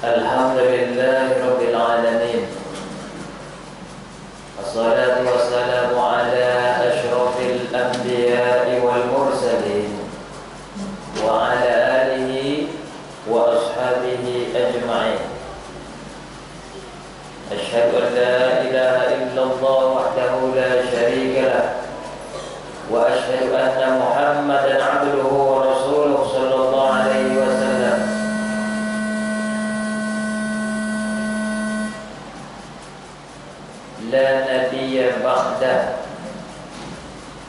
Alhamdulillahi Rabbil Alamin. Wassalatu wassalamu ala ashrafil anbiya'i wal mursalin wa ala alihi wa ashabihi ajma'in. Asyhadu an la ilaha illallah wahdahu la syarika lah wa asyhadu anna Muhammadan abduhu wa rasuluhu sallallahu alaihi wasallam. La nabiyya ba'dah.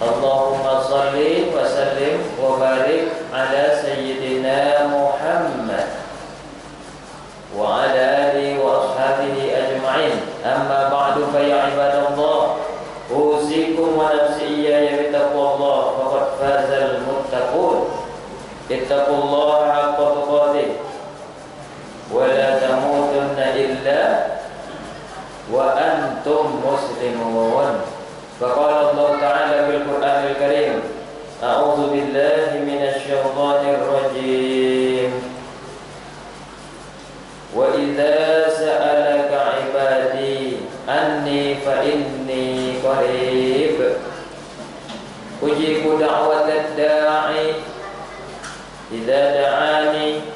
Allahumma salli wa sallim wa barik ala sayyidina Muhammad wa ala alihi wa ashabihi ajma'in. Amma ba'du fa ya ibadallah, usikum wa nafsi iyaya bittaqwallah, faqad fazal muttaqun. Ittaqullaha haqqa tuqatih wa la tamutunna illa wa antum muslimun. Faqala Allah Ta'ala fil Qur'anil Karim, a'udzu billahi minasy syaithanir rajim. Wa idza sa'alaka 'ibadi anni fa inni qarib ujibu da'watad da'i idza da'ani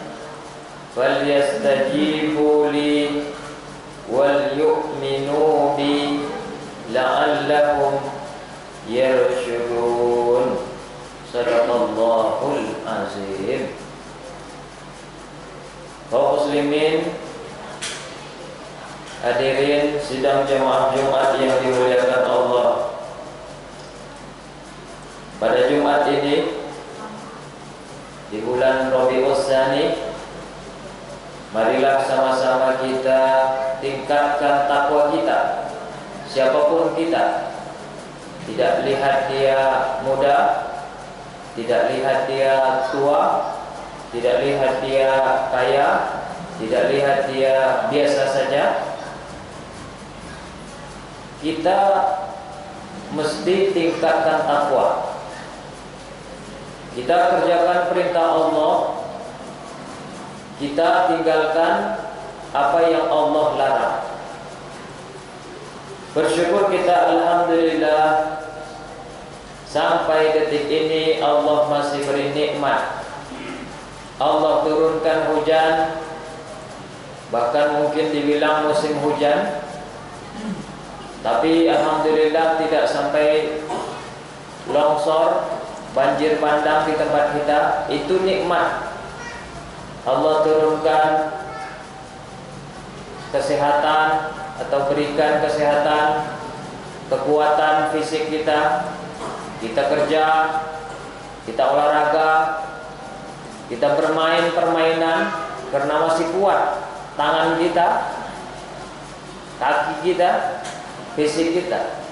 falyastajibu li wal yu'minu bi la'allahum yarshudun. Sadaqallahul azim. Kaum muslimin, hadirin sidang jemaah Jumat yang dimuliakan Allah. Pada Jumat ini di bulan Rabiul Tsani, marilah sama-sama kita tingkatkan takwa kita. Siapapun kita, tidak lihat dia muda, tidak lihat dia tua, tidak lihat dia kaya, tidak lihat dia biasa saja, kita mesti tingkatkan takwa. Kita kerjakan perintah Allah, kita tinggalkan apa yang Allah larang. Bersyukur kita, alhamdulillah, sampai detik ini Allah masih beri nikmat. Allah turunkan hujan, bahkan mungkin dibilang musim hujan, tapi alhamdulillah tidak sampai longsor, banjir bandang di tempat kita. Itu nikmat. Allah turunkan kesehatan atau berikan kesehatan, kekuatan fisik kita. Kita kerja, kita olahraga, kita bermain permainan karena masih kuat tangan kita, kaki kita, fisik kita.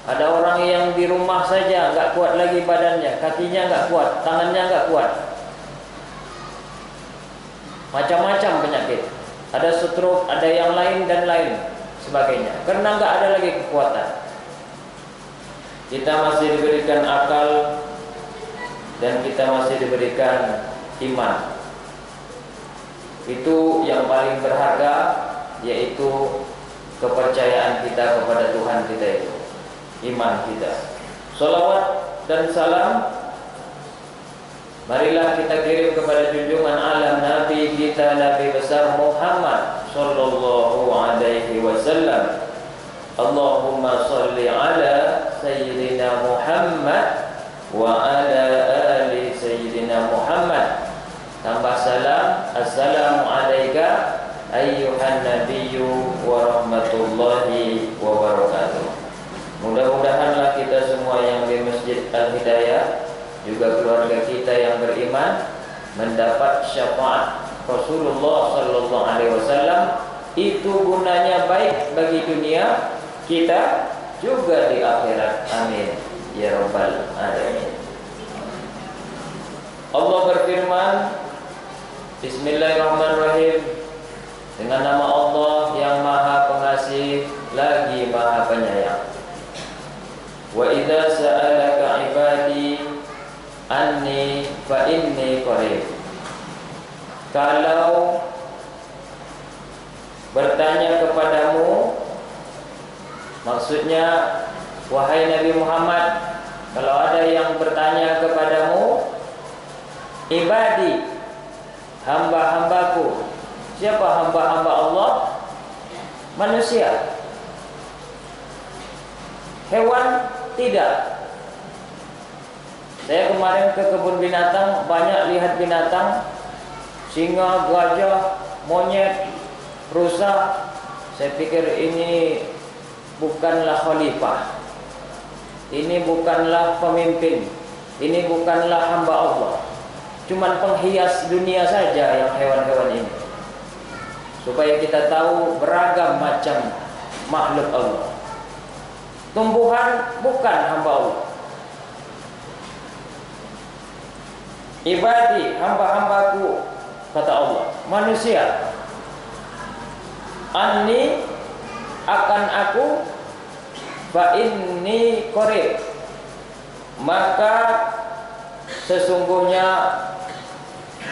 Ada orang yang di rumah saja nggak kuat lagi badannya, kakinya nggak kuat, tangannya nggak kuat. Macam-macam penyakit. Ada stroke, ada yang lain dan lain sebagainya. Karena nggak ada lagi kekuatan. Kita masih diberikan akal dan kita masih diberikan iman. Itu yang paling berharga, yaitu kepercayaan kita kepada Tuhan kita itu, iman kita. Salawat dan salam marilah kita kirim kepada junjungan alam Nabi kita, Nabi besar Muhammad sallallahu alaihi wasallam. Allahumma salli ala sayyidina Muhammad wa ala ali sayyidina Muhammad. Tambah salam, assalamu alayka ayyuhan nabiyyu wa rahmatullahi wa barakatuh. Mudah-mudahanlah kita semua yang di Masjid Al-Hidayah, juga keluarga kita yang beriman, mendapat syafaat Rasulullah sallallahu alaihi wasallam. Itu gunanya baik bagi dunia kita, juga di akhirat. Amin ya rabbal alamin. Allah berfirman, bismillahirrahmanirrahim, dengan nama Allah yang Maha Pengasih lagi Maha Penyayang. Wa idza sa'alaka ibadi anni fa inni qarib. Kalau bertanya kepadamu, maksudnya wahai Nabi Muhammad, kalau ada yang bertanya kepadamu, ibadi, hamba-hambaku. Siapa hamba-hamba Allah? Manusia. Hewan tidak. Saya kemarin ke kebun binatang, banyak lihat binatang, singa, gajah, monyet, rusa. Saya pikir ini bukanlah khalifah, ini bukanlah pemimpin, ini bukanlah hamba Allah. Cuman penghias dunia saja yang hewan-hewan ini, supaya kita tahu beragam macam makhluk Allah. Tumbuhan bukan hamba Allah. Ibadi, hamba-hambaku, kata Allah, manusia. Anni, akan aku, fa inni qarib, maka sesungguhnya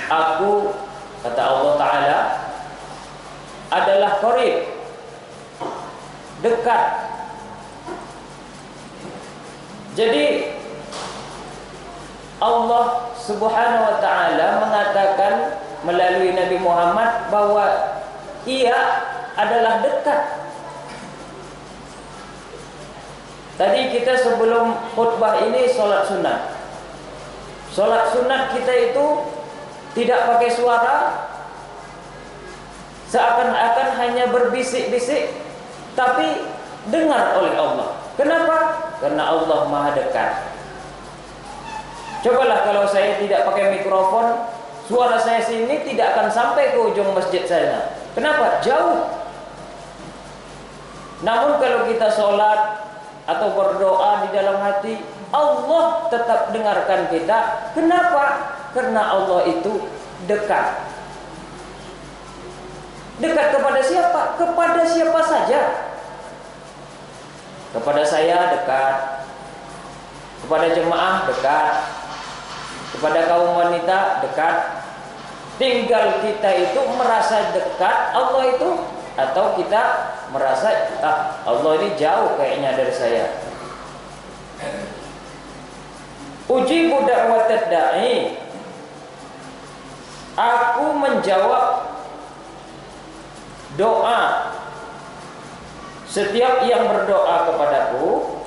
aku, kata Allah Ta'ala, adalah qarib, dekat. Jadi Allah Subhanahu wa ta'ala mengatakan melalui Nabi Muhammad bahwa ia adalah dekat. Tadi kita sebelum khutbah ini sholat sunat. Sholat sunat kita itu tidak pakai suara, seakan-akan hanya berbisik-bisik, tapi dengar oleh Allah. Kenapa? Karena Allah Maha dekat. Cobalah kalau saya tidak pakai mikrofon, suara saya sini tidak akan sampai ke ujung masjid sana. Kenapa? Jauh. Namun kalau kita sholat atau berdoa di dalam hati, Allah tetap dengarkan kita. Kenapa? Karena Allah itu dekat. Dekat kepada siapa? Kepada siapa saja. Kepada saya dekat, kepada jemaah dekat, kepada kaum wanita dekat. Tinggal kita itu merasa dekat Allah itu, atau kita merasa Allah ini jauh kayaknya dari saya. Ujibu da'watad da'i, aku menjawab doa setiap yang berdoa kepadaku.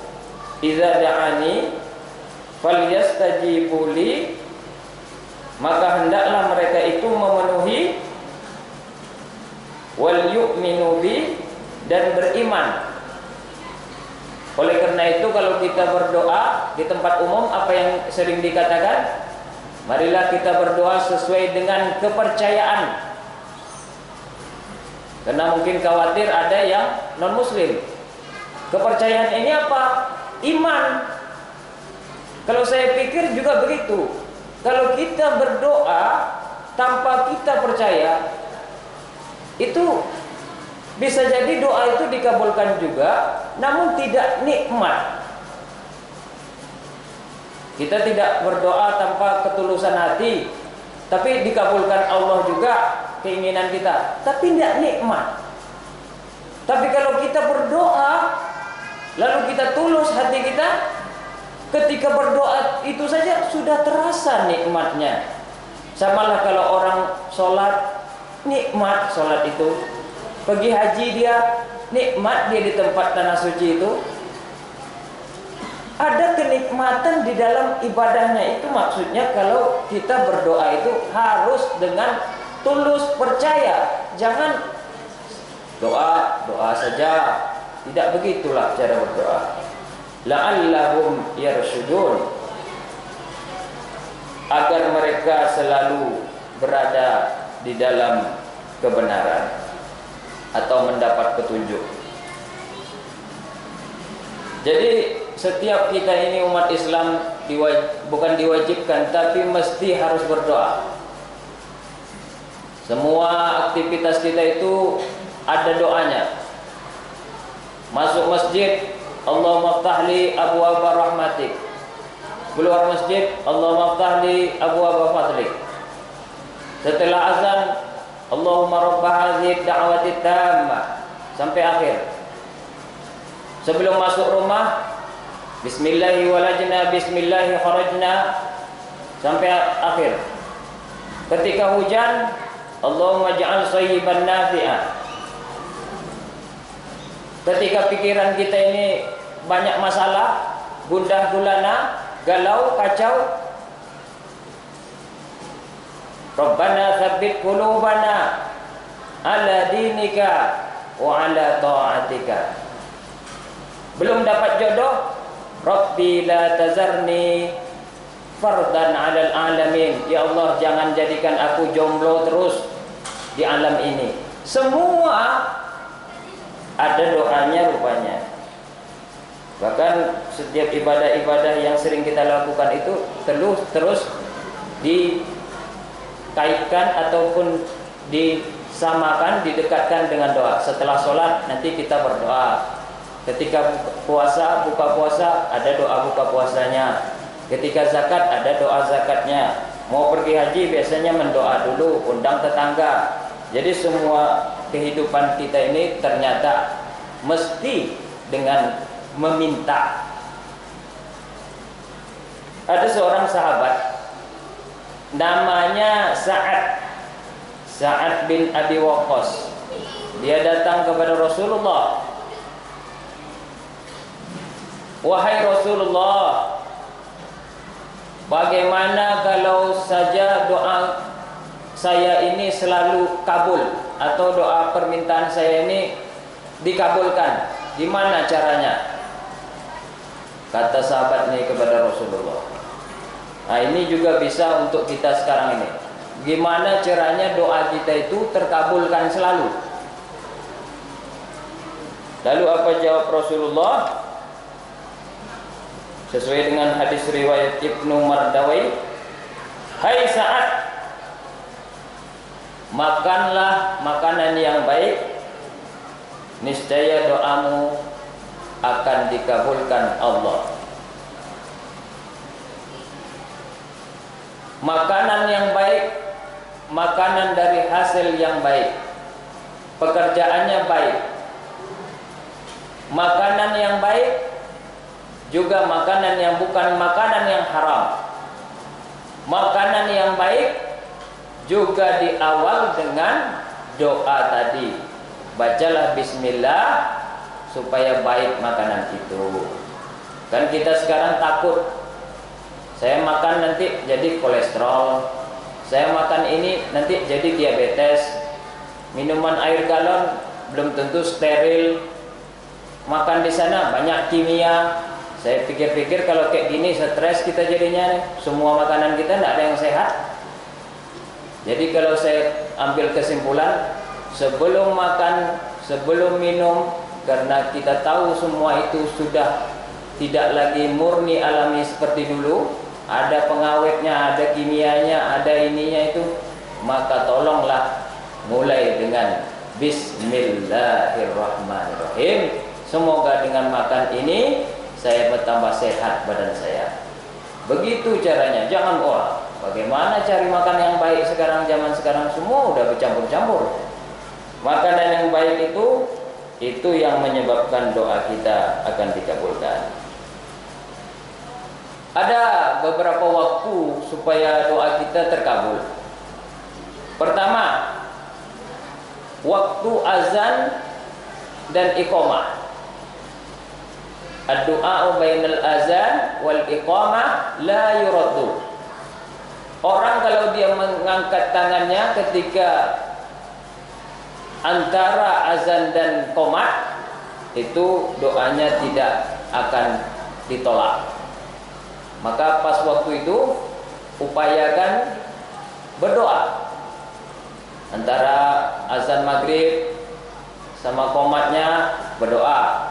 Idza da'ani falyastajibu li, maka hendaklah mereka itu memenuhi, wal yu'minu bi, dan beriman. Oleh karena itu kalau kita berdoa di tempat umum, apa yang sering dikatakan? Marilah kita berdoa sesuai dengan kepercayaan. Karena mungkin khawatir ada yang non muslim. Kepercayaan ini apa? Iman. Kalau saya pikir juga begitu. Kalau kita berdoa tanpa kita percaya, itu bisa jadi doa itu dikabulkan juga, namun tidak nikmat. Kita tidak berdoa tanpa ketulusan hati, tapi dikabulkan Allah juga keinginan kita, tapi tidak nikmat. Tapi kalau kita berdoa lalu kita tulus hati kita, ketika berdoa itu saja sudah terasa nikmatnya. Samalah kalau orang sholat, nikmat sholat itu. Pergi haji dia, nikmat dia di tempat tanah suci itu. Ada kenikmatan di dalam ibadahnya itu. Maksudnya kalau kita berdoa itu harus dengan tulus, percaya. Jangan doa saja. Tidak begitulah cara berdoa. La'allahum yarshudun, agar mereka selalu berada di dalam kebenaran atau mendapat petunjuk. Jadi setiap kita ini umat Islam bukan diwajibkan, tapi mesti harus berdoa. Semua aktivitas kita itu ada doanya. Masuk masjid, Allahumma ftahli abwaaba rahmatik. Keluar masjid, Allahumma ftahli abwaaba fadlik. Setelah azan, Allahumma rabb hadhihi ad-da'wati tammah sampai akhir. Sebelum masuk rumah, bismillahi walajna, bismillahi kharajna sampai akhir. Ketika hujan, Allahumma ja'al sayyiban nafi'ah. Ketika pikiran kita ini banyak masalah, gundah gulana, galau, kacau, Rabbana tsabbit qulubana ala dinika wa ala ta'atika. Belum dapat jodoh, Rabbi la tazarni fardan 'alal alamin. Ya Allah, jangan jadikan aku jomblo terus di alam ini. Semua ada doanya rupanya. Bahkan setiap ibadah-ibadah yang sering kita lakukan itu terus dikaitkan ataupun disamakan, didekatkan dengan doa. Setelah sholat nanti kita berdoa. Ketika puasa, buka puasa, ada doa buka puasanya. Ketika zakat, ada doa zakatnya. Mau pergi haji biasanya mendoa dulu, undang tetangga. Jadi semua kehidupan kita ini ternyata mesti dengan meminta. Ada seorang sahabat namanya Sa'ad bin Abi Waqqas. Dia datang kepada Rasulullah. Wahai Rasulullah, bagaimana kalau saja doa saya ini selalu kabul, atau doa permintaan saya ini dikabulkan? Gimana caranya? Kata sahabat ini kepada Rasulullah. Nah, ini juga bisa untuk kita sekarang ini. Gimana caranya doa kita itu terkabulkan selalu? Lalu apa jawab Rasulullah? Sesuai dengan hadis riwayat Ibnu Mardawai, hai Sa'ad, makanlah makanan yang baik, niscaya doamu akan dikabulkan Allah. Makanan yang baik, makanan dari hasil yang baik, pekerjaannya baik. Makanan yang baik juga makanan yang bukan makanan yang haram. Makanan yang baik juga diawal dengan doa tadi. Bacalah bismillah supaya baik makanan itu. Kan kita sekarang takut, saya makan nanti jadi kolesterol, saya makan ini nanti jadi diabetes, minuman air galon belum tentu steril, makan di sana banyak kimia. Saya pikir-pikir kalau kayak gini stres kita jadinya nih. Semua makanan kita tidak ada yang sehat. Jadi kalau saya ambil kesimpulan, sebelum makan, sebelum minum, karena kita tahu semua itu sudah tidak lagi murni alami seperti dulu, ada pengawetnya, ada kimianya, ada ininya itu, maka tolonglah mulai dengan Bismillahirrahmanirrahim. Semoga dengan makan ini saya bertambah sehat badan saya. Begitu caranya. Jangan bagaimana cari makan yang baik sekarang, zaman sekarang semua udah bercampur-campur. Makanan yang baik itu yang menyebabkan doa kita akan dikabulkan. Ada beberapa waktu supaya doa kita terkabul. Pertama, waktu azan dan iqamah. Ad-du'a bainal azan wal iqamah la yuraddu. Orang kalau dia mengangkat tangannya ketika antara azan dan qomat, itu doanya tidak akan ditolak. Maka pas waktu itu upayakan berdoa. Antara azan maghrib sama qomatnya berdoa.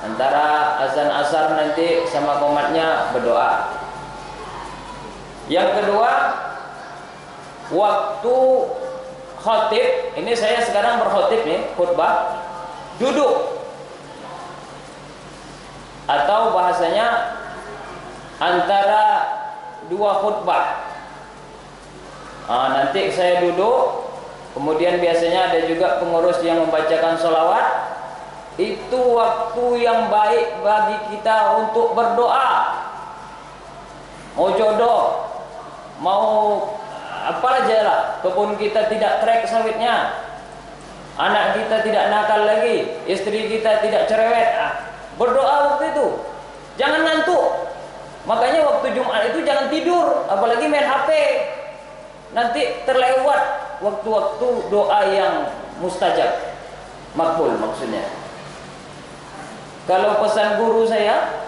Antara azan asar nanti sama qomatnya berdoa. Yang kedua, waktu khotib, ini saya sekarang berkhotib nih, khutbah, duduk. Atau bahasanya antara dua khutbah. Nanti saya duduk, Kemudian biasanya ada juga pengurus yang membacakan sholawat. Itu waktu yang baik bagi kita untuk berdoa. Mau jodoh, mau apa aja lah, kebun kita tidak trek sawitnya, anak kita tidak nakal lagi, istri kita tidak cerewet, berdoa waktu itu, jangan ngantuk. Makanya waktu Jumat itu jangan tidur, apalagi main HP, nanti terlewat waktu-waktu doa yang mustajab, makbul maksudnya. Kalau pesan guru saya,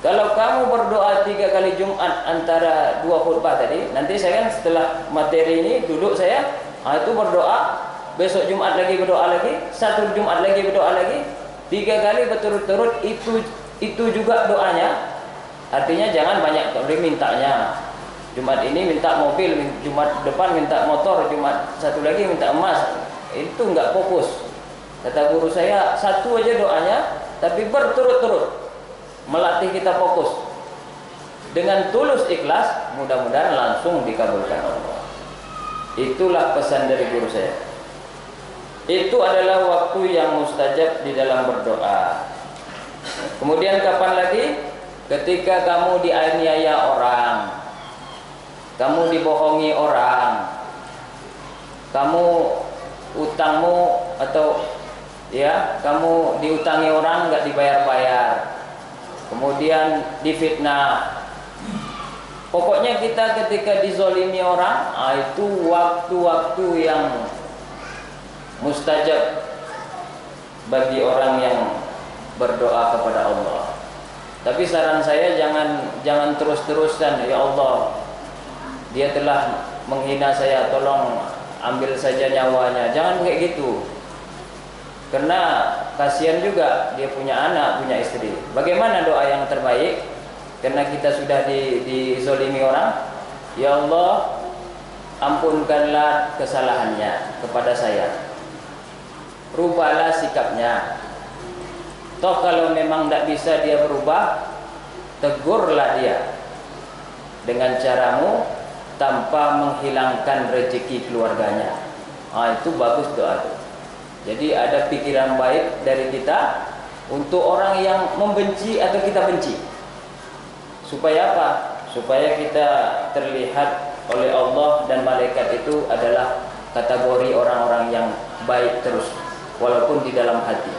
kalau kamu berdoa 3 kali Jumat antara 2 khutbah tadi, nanti saya kan setelah materi ini duduk saya, itu berdoa, besok Jumat lagi berdoa lagi, 1 Jumat lagi berdoa lagi, 3 kali berturut-turut, itu juga doanya. Artinya jangan banyak kali mintanya. Jumat ini minta mobil, Jumat depan minta motor, Jumat satu lagi minta emas. Itu enggak fokus. Kata guru saya, 1 aja doanya, tapi berturut-turut, melatih kita fokus. Dengan tulus ikhlas, mudah-mudahan langsung dikabulkan Allah. Itulah pesan dari guru saya. Itu adalah waktu yang mustajab di dalam berdoa. Kemudian kapan lagi? Ketika kamu dianiaya orang, kamu dibohongi orang, kamu utangmu atau kamu diutangi orang nggak dibayar-bayar, kemudian difitnah. Pokoknya kita ketika dizolimi orang, itu waktu-waktu yang mustajab bagi orang yang berdoa kepada Allah. Tapi saran saya jangan terus-terusan, ya Allah, dia telah menghina saya, tolong ambil saja nyawanya. Jangan kayak gitu. Karena kasihan juga, dia punya anak, punya istri. Bagaimana doa yang terbaik? Karena kita sudah dizolimi orang, ya Allah, ampunkanlah kesalahannya kepada saya, rubahlah sikapnya. Toh kalau memang tidak bisa dia berubah, tegurlah dia dengan caramu tanpa menghilangkan rezeki keluarganya. Itu bagus doa itu. Jadi ada pikiran baik dari kita untuk orang yang membenci atau kita benci. Supaya apa? Supaya kita terlihat oleh Allah dan malaikat itu adalah kategori orang-orang yang baik terus, walaupun di dalam hati.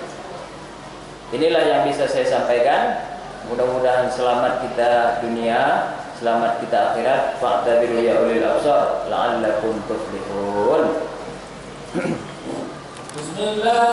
Inilah yang bisa saya sampaikan. Mudah-mudahan selamat kita dunia, selamat kita akhirat. Fa'tabiru ya ulil absar la'allakum tuflihun. Bismillah.